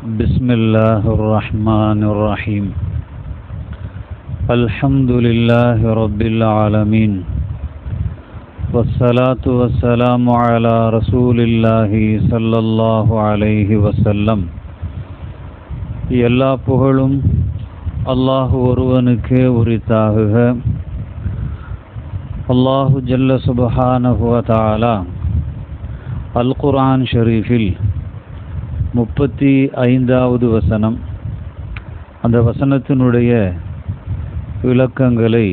بسم الله الرحمن الرحيم. الحمد لله رب العالمين، والصلاة والسلام على رسول الله صلى الله عليه وسلم. எல்லா புகழும் அல்லாஹ் ஒருவனுக்கே உரித்தாகுக. அல்லாஹு ஜல்ல சுப்ஹானஹு வ தஆலா அல் குர்ஆன் ஷரீஃபில் 35வது வசனம், அந்த வசனத்தினுடைய விளக்கங்களை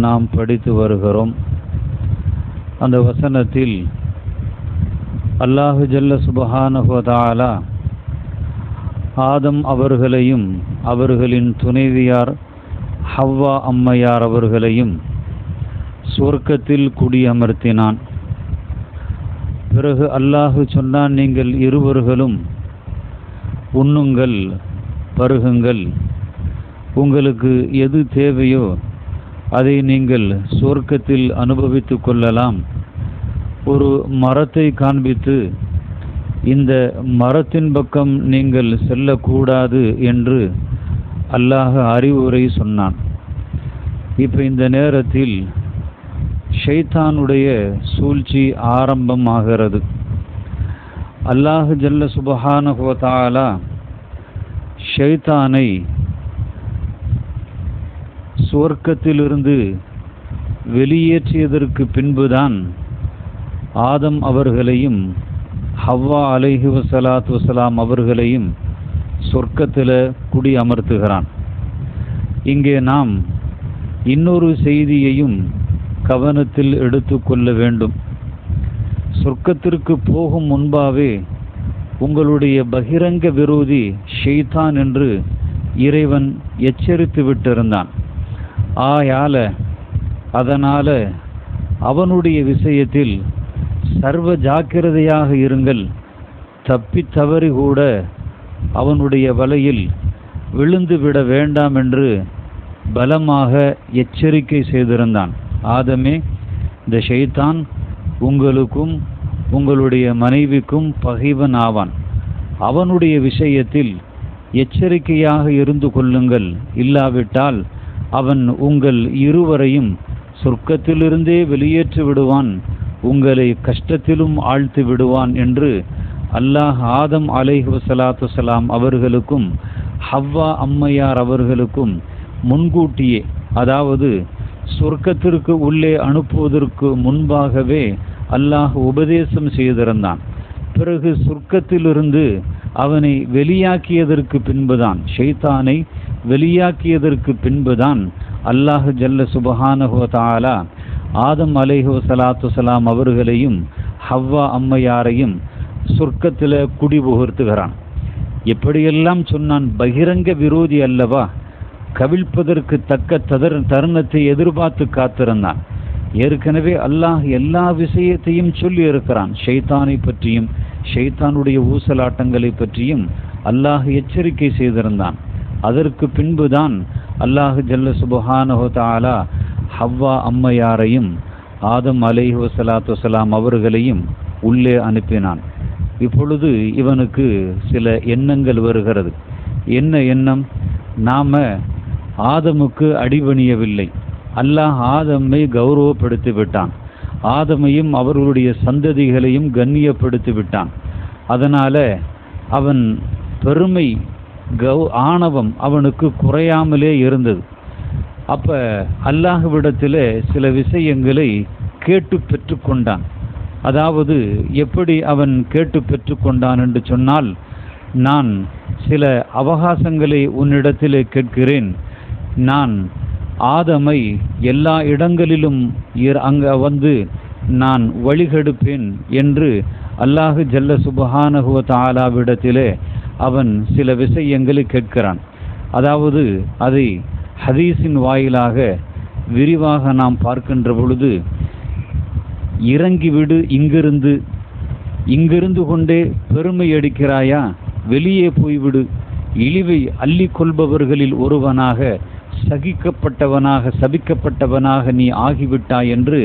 நாம் படித்து வருகிறோம். அந்த வசனத்தில் அல்லாஹு ஜல்ல சுப்ஹானஹு வ தஆலா ஆதம் அவர்களையும் அவர்களின் துணைவியார் ஹவ்வா அம்மையார் அவர்களையும் சொர்க்கத்தில் குடியமர்த்தினான். பிறகு அல்லாஹு சொன்னான், நீங்கள் இருவர்களும் உண்ணுங்கள், பருகுங்கள், உங்களுக்கு எது தேவையோ அதை நீங்கள் சொர்க்கத்தில் அனுபவித்து கொள்ளலாம். ஒரு மரத்தை காண்பித்து இந்த மரத்தின் பக்கம் நீங்கள் செல்லக்கூடாது என்று அல்லாஹ் அறிவுரை சொன்னான். இப்போ இந்த நேரத்தில் ஷைத்தானுடைய சூழ்ச்சி ஆரம்பமாகிறது. அல்லாஹ் ஜல்ல சுப்ஹானஹு வ தஆலா ஷைத்தானை சுவர்க்கத்திலிருந்து வெளியேற்றியதற்கு பின்புதான் ஆதம் அவர்களையும் ஹவ்வா அலைஹி வஸலாத்து வஸலாம் அவர்களையும் சொர்க்கத்தில் குடி அமர்த்துகிறான். இங்கே நாம் இன்னொரு செய்தியையும் கவனத்தில் எடுத்துக்கொள்ள வேண்டும். சொர்க்கத்திற்கு போகும் முன்பாகவே உங்களுடைய பகிரங்க விரோதி ஷைத்தான் என்று இறைவன் எச்சரித்து விட்டிருந்தான். அதனால் அவனுடைய விஷயத்தில் சர்வ ஜாக்கிரதையாக இருங்கள், தப்பி தவறி கூட அவனுடைய வலையில் விழுந்து விட வேண்டாம் என்று பலமாக எச்சரிக்கை செய்திருந்தான். ஆதமே, இந்த ஷைத்தான் உங்களுக்கும் உங்களுடைய மனைவிக்கும் பகைவன் ஆவான். அவனுடைய விஷயத்தில் எச்சரிக்கையாக இருந்து கொள்ளுங்கள், இல்லாவிட்டால் அவன் உங்கள் இருவரையும் சொர்க்கத்திலிருந்தே வெளியேற்றி விடுவான், உங்களை கஷ்டத்திலும் ஆழ்த்தி விடுவான் என்று அல்லாஹ் ஆதம் அலைஹி வஸலாத்து வஸலாம் அவர்களுக்கும் ஹவ்வா அம்மையார் அவர்களுக்கும் முன்கூட்டியே, அதாவது சொர்க்கத்திற்கு உள்ளே அனுப்புவதற்கு முன்பாகவே அல்லாஹ் உபதேசம் செய்திருந்தான். பிறகு சொர்க்கத்திலிருந்து அவனை வெளியாக்கியதற்கு பின்புதான், ஷைத்தானை வெளியாக்கியதற்கு பின்புதான் அல்லாஹ் ஜல்ல சுப்ஹானஹு வ தஆலா ஆதம் அலைஹி வஸலாத்து வஸலாம் அவர்களையும் ஹவ்வா அம்மையாரையும் சொர்க்கத்தில் குடிபுகுத்துகிறான். எப்படியெல்லாம் சொன்னான், பகிரங்க விரோதி அல்லவா, கவிழ்ப்பதற்கு தக்க தருணத்தை எதிர்பார்த்து காத்திருந்தான். ஏற்கனவே அல்லாஹ் எல்லா விஷயத்தையும் சொல்லி இருக்கிறான். ஷைத்தானை பற்றியும் ஷைத்தானுடைய ஊசலாட்டங்களை பற்றியும் அல்லாஹ் எச்சரிக்கை செய்திருந்தான். அதற்கு பின்புதான் அல்லாஹ் ஜல்ல சுப்ஹானஹு வ தஆலா ஹவ்வா அம்மையாரையும் ஆதம் அலைஹி வஸலாத்து வஸலாம் அவர்களையும் உள்ளே அனுப்பினான். இப்பொழுது இவனுக்கு சில எண்ணங்கள் வருகிறது. என்ன எண்ணம்? நாம ஆதமுக்கு அடிபணியவில்லை, அல்லாஹ் ஆதமை கௌரவப்படுத்தி விட்டான், ஆதமையும் அவர்களுடைய சந்ததிகளையும் கண்ணியப்படுத்தி விட்டான். அதனால அவன் பெருமை ஆணவம் அவனுக்கு குறையாமலே இருந்தது. அப்ப அல்லாஹ்விடத்தில் சில விஷயங்களை கேட்டு பெற்றுக்கொண்டான். அதாவது எப்படி அவன் கேட்டு பெற்றுக்கொண்டான் என்று சொன்னால், நான் சில அவகாசங்களை உன்னிடத்தில் கேட்கிறேன், நான் ஆதமை எல்லா இடங்களிலும் அங்கே வந்து நான் வழிகெடுப்பேன் என்று அல்லாஹ் ஜல்ல சுப்ஹானஹு வ தஆலாவிடத்திலே அவன் சில விஷயங்களை கேட்கிறான். அதாவது அதை ஹதீஸின் வாயிலாக விரிவாக நாம் பார்க்கின்ற பொழுது, இறங்கிவிடு, இங்கிருந்து கொண்டே பெருமை அடிக்கிறாயா, வெளியே போய்விடு, இழிவை அள்ளி கொள்பவர்களில் ஒருவனாக, சபிக்கப்பட்டவனாக நீ ஆகிவிட்டாய் என்று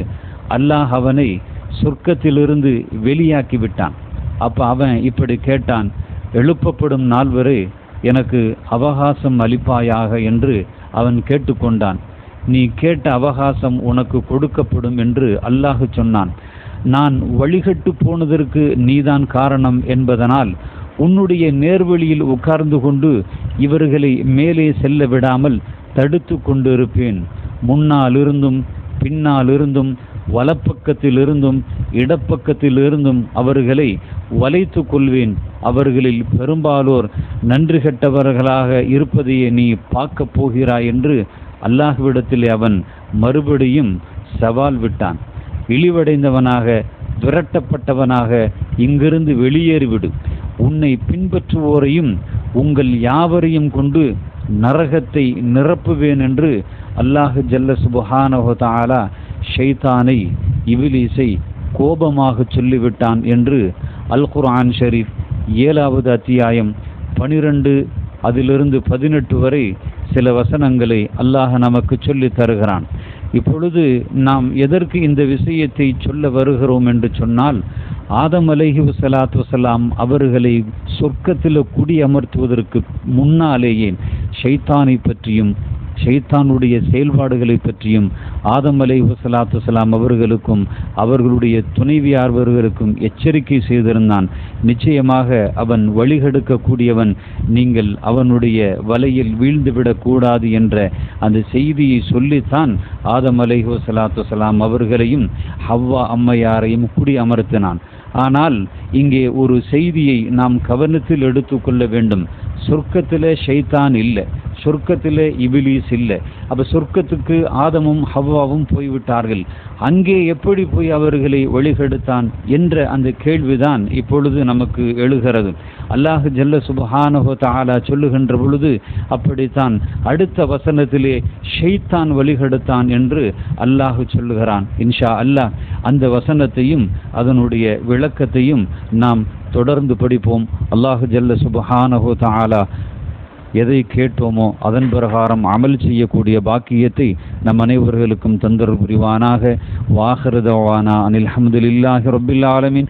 அல்லாஹ் அவனை சொர்க்கத்திலிருந்து வெளியாக்கி விட்டான். அப்போ அவன் இப்படி கேட்டான், எழுப்பப்படும் நாள் வரை எனக்கு அவகாசம் அளிப்பாயாக என்று அவன் கேட்டுக்கொண்டான். நீ கேட்ட அவகாசம் உனக்கு கொடுக்கப்படும் என்று அல்லாஹ் சொன்னான். நான் வழிகட்டு போனதற்கு நீதான் காரணம் என்பதனால் உன்னுடைய நேர்வழியில் உட்கார்ந்து கொண்டு இவர்களை மேலே செல்ல விடாமல் தடுத்து கொண்டு இருப்பேன். முன்னாலிருந்தும் பின்னாலிருந்தும் வலப்பக்கத்திலிருந்தும் இடப்பக்கத்திலிருந்தும் அவர்களை வளைத்து கொள்வேன். அவர்களில் பெரும்பாலோர் நன்றி கெட்டவர்களாக இருப்பதையே நீ பார்க்க போகிறாய் என்று அல்லாஹ்விடத்திலே அவன் மறுபடியும் சவால் விட்டான். இழிவடைந்தவனாக விரட்டப்பட்டவனாக இங்கிருந்து வெளியேறிவிடு. உன்னை பின்பற்றுவோரையும் உங்கள் யாவரையும் கொண்டு நரகத்தை நிரப்புவேன் என்று அல்லாஹ் ஜல்ல சுப்ஹானஹு தஆலா ஷைத்தானை, இபிலீஸை கோபமாக சொல்லிவிட்டான் என்று அல் குர்ஆன் ஷரீஃப் 7வது அத்தியாயம் 12 அதிலிருந்து 18 வரை சில வசனங்களை அல்லாஹ் நமக்கு சொல்லி தருகிறான். இப்பொழுது நாம் எதற்கு இந்த விஷயத்தை சொல்ல வருகிறோம் என்று சொன்னால், ஆதம் அலைஹிஸ்ஸலாத்து வஸலாம் அவர்களை சொர்க்கத்தில் குடியமர்த்துவதற்கு முன்னாலேயே ஷைத்தானை பற்றியும் ஷைத்தானுடைய செயல்பாடுகளை பற்றியும் ஆதம் அலைஹிஸ்ஸலாத்து வஸலாம் அவர்களுக்கும் அவர்களுடைய துணைவியார்வர்களுக்கும் எச்சரிக்கை செய்திருந்தான். நிச்சயமாக அவன் வழிகெடுக்கக்கூடியவன், நீங்கள் அவனுடைய வலையில் வீழ்ந்துவிடக் கூடாது என்ற அந்த செய்தியை சொல்லித்தான் ஆதம் அலைஹிஸ்ஸலாத்து வஸலாம் அவர்களையும் ஹவ்வா அம்மையாரையும் குடி அமர்த்தினான். ஆனால் இங்கே ஒரு செய்தியை நாம் கவனத்தில் எடுத்துக்கொள்ள வேண்டும். சொர்க்கத்திலே ஷைத்தான் இல்லை, சொர்க்கத்திலே இபிலீஸ் இல்லை. அப்போ சொர்க்கத்துக்கு ஆதமும் ஹவ்வாவும் போய்விட்டார்கள். அங்கே எப்படி போய் அவர்களை வழிகெடுத்தான் என்ற அந்த கேள்விதான் இப்பொழுது நமக்கு எழுகிறது. அல்லாஹ் ஜல்ல சுப்ஹானஹு தஆலா சொல்லுகின்ற பொழுது அப்படித்தான் அடுத்த வசனத்திலே ஷைத்தான் வழிகெடுத்தான் என்று அல்லாஹ் சொல்லுகிறான். இன்ஷா அல்லாஹ் அந்த வசனத்தையும் அதனுடைய விளக்கத்தையும் நாம் தொடர்ந்து படிப்போம். அல்லாஹ் ஜல்ல சுப்ஹானஹு தஆலா எதை கேட்டோமோ அதன் பிரகாரம் அமல் செய்யக்கூடிய பாக்கியத்தை நம் அனைவர்களுக்கும் தந்தர் புரிவானாக. வாஹிரு தஅவானா அனில் ஹம்துலில்லாஹி ரப்பில் ஆலமீன்.